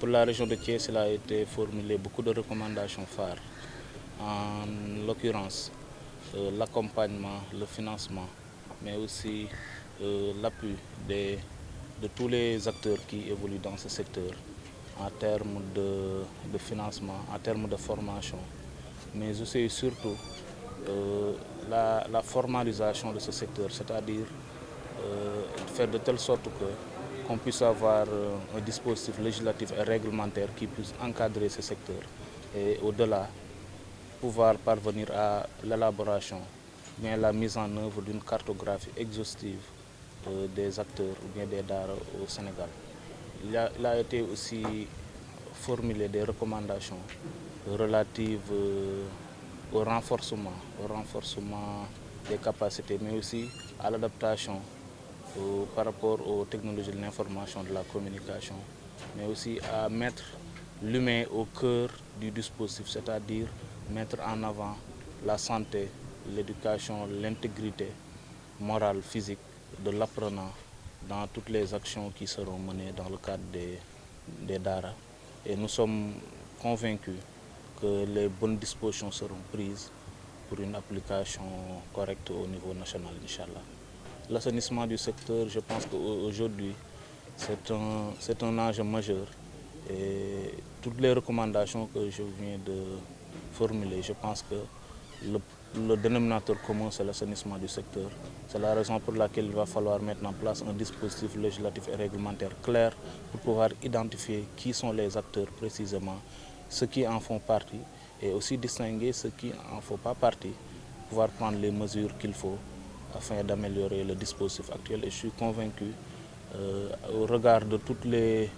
pour la région de Thiès, il a été formulé beaucoup de recommandations phares. En l'occurrence, l'accompagnement, le financement, mais aussi l'appui de tous les acteurs qui évoluent dans ce secteur en termes de financement, en termes de formation, mais aussi et surtout la formalisation de ce secteur, c'est-à-dire faire de telle sorte qu'on puisse avoir un dispositif législatif et réglementaire qui puisse encadrer ce secteur et au-delà pouvoir parvenir à l'élaboration, bien la mise en œuvre d'une cartographie exhaustive des acteurs ou bien des daara au Sénégal. Il a été aussi formulé des recommandations relatives au renforcement des capacités, mais aussi à l'adaptation par rapport aux technologies de l'information, de la communication, mais aussi à mettre l'humain au cœur du dispositif, c'est-à-dire mettre en avant la santé, l'éducation, l'intégrité morale, physique de l'apprenant dans toutes les actions qui seront menées dans le cadre des daara. Et nous sommes convaincus que les bonnes dispositions seront prises pour une application correcte au niveau national, Inch'Allah. L'assainissement du secteur, je pense qu'aujourd'hui, c'est un enjeu majeur. Et toutes les recommandations que je viens de formuler, je pense que le dénominateur commun, c'est l'assainissement du secteur. C'est la raison pour laquelle il va falloir mettre en place un dispositif législatif et réglementaire clair pour pouvoir identifier qui sont les acteurs précisément, ceux qui en font partie, et aussi distinguer ceux qui n'en font pas partie, pouvoir prendre les mesures qu'il faut afin d'améliorer le dispositif actuel. Et je suis convaincu, au regard de toutes les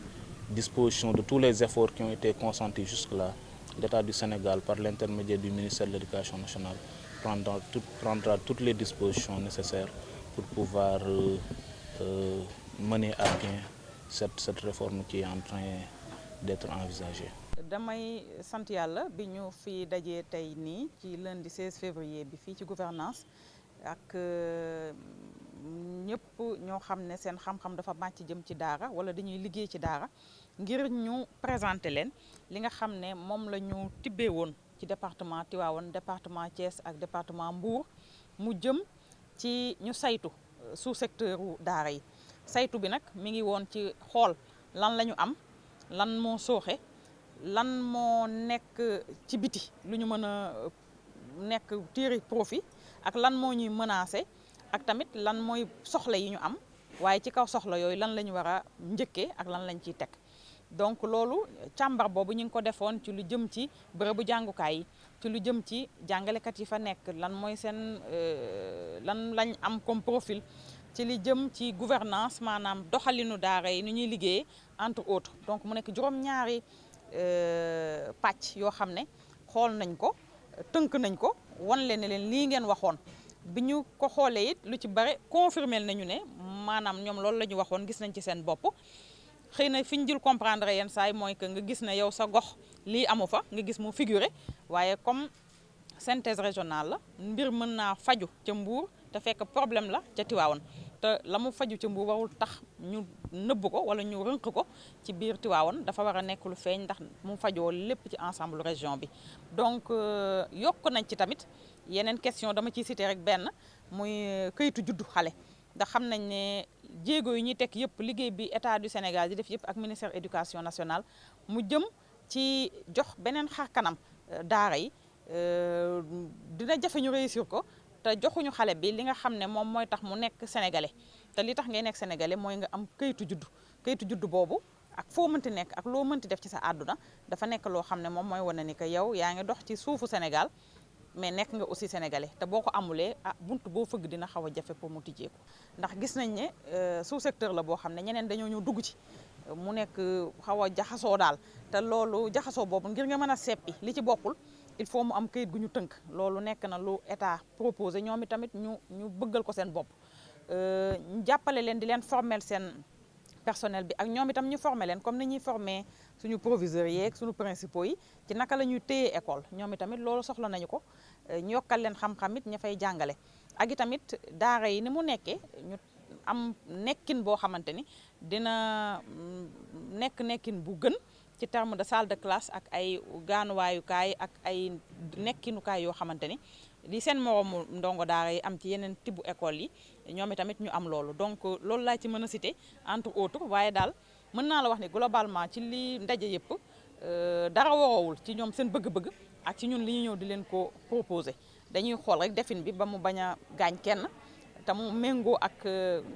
dispositions, de tous les efforts qui ont été consentis jusque-là, l'État du Sénégal, par l'intermédiaire du ministère de l'Éducation nationale, prendra toutes les dispositions nécessaires pour pouvoir mener à bien cette réforme qui est en train d'être envisagée. damay sant yàlla bi ñu fi dajee tey nii ci lundi 16 février bi fii ci gouvernance ak ñëpp ñoo xam ne seen xam-xam dafa màcc jëm ci daara wala dañuy liggéey ci daara ngir ñu présenter leen li nga xam ne moom la ñu tibbee woon ci département Tivaouane, département Thiès ak département Mbour mu jëm ci ñu saytu sous-secteur u daara yi saytu bi nag mi ngi woon ci xool lan la ñu am, lan moo sooxe, lan moo nekk ci biti lu ñu mën a nekk tirer profit ak lan moo ñuy menacé ak tamit lan mooy soxla yi ñu am waaye ci kaw soxla yooyu lan la ñu war a njëkkee ak lan lañ ciy teg. donc loolu càmbar boobu ñu ngi ko defoon ci lu jëm ci bërëbu jàngukaay yi, ci lu jëm ci jàngalekat yi fa nekk lan mooy seen lan lañ am comme profil, ci li jëm ci gouvernance maanaam doxalinu daara yi ni ñuy liggéeyee entre autres. donc mu nekk juróom-ñaari pàcc yoo xam ne xool nañ ko tënk nañ ko wan leen ne leen lii ngeen waxoon bi ñu ko xoolee it lu ci bare confirmer nañu ne maanaam ñoom loolu la ñu waxoon gis nañ ci seen bopp. xëy na fi ñu jël comprendre yenn saa yi mooy que nga gis ne yow sa gox lii amu fa nga gis mu figuré waaye comme synthèse régionale la mbir mën naa faju ca Mbour te fekk problème la ca Tivaouane te la mu faju ca Mbour warul tax ñu nëbb ko wala ñu rënk ko ci biir Tivaouane dafa war a nekk lu feeñ ndax mu fajoo lépp ci ensemble région bi. donc yokk nañ ci tamit yeneen question dama ciy cité rek benn muy këyitu juddu xale ndax xam nañ ne jéego yi ñuy teg yëpp liggéey bi état du Sénégal di def yëpp ak ministère éducation nationale mu jëm ci jox beneen xar kanam daara yi dina jafe ñu réussir ko te joxuñu xale bi li nga xam ne moom mooy tax mu nekk sénégalais te li tax ngay nekk sénégalais mooy nga am këyitu juddu boobu ak foo mënti nekk ak loo mënti def ci sa àdduna dafa nekk loo xam ne moom mooy wane ni que yow yaa ngi dox ci suufu Sénégal mais nekk nga aussi sénégalais te boo ko amulee buntu boo fëgg dina xaw a jafe pour mu tijjeeku ndax gis nañ ne sous secteur la boo xam ne ñeneen dañoo ñëw dugg ci mu nekk xaw a jaxasoo daal te loolu jaxasoo boobu ngir nga mën a seppi li ci bokkul il faut mu am këyit gu ñu tënk loolu nekk na lu état proposé ñoom itamit ñu bëggal ko seen bopp ñu jàppale leen di leen former seen personnel bi ak ñoom itam ñu former leen comme ni ñuy former suñu proviseurs yeeg suñu principaux yi ci naka la ñuy téye école ñoom itamit loolu soxla nañu ko ñu yokkal leen xam-xam it ña fay jàngale ak itamit daara yi ni mu nekkee ñu am nekkin boo xamante ni dina nekkin bu gën ci terme de salle de classe ak ay gaanuwaayukaay ak ay nekkinukaay yoo xamante ni li seen moroomu ndongo daara yi am ci yeneen tibbu école yi ñoom itamit ñu am loolu. Donc loolu laa ci mën a citer entre autres, waaye daal mën naa la wax ne globalement ci li ndaje yëpp dara waroowul ci ñoom seen bëgg-bëgg ak ci ñun li ñu ñëw di leen ko proposer. Dañuy xool rek defin bi ba mu bañ a gaañ kenn te mu méngoo ak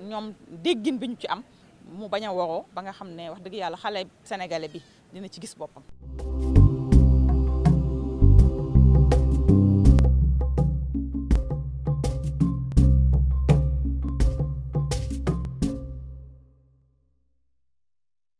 ñoom déggin bi ñu ci am mu bañ a waroo ba nga xam ne wax dëgg yàlla xale sénégalais bi dina ci gis boppam.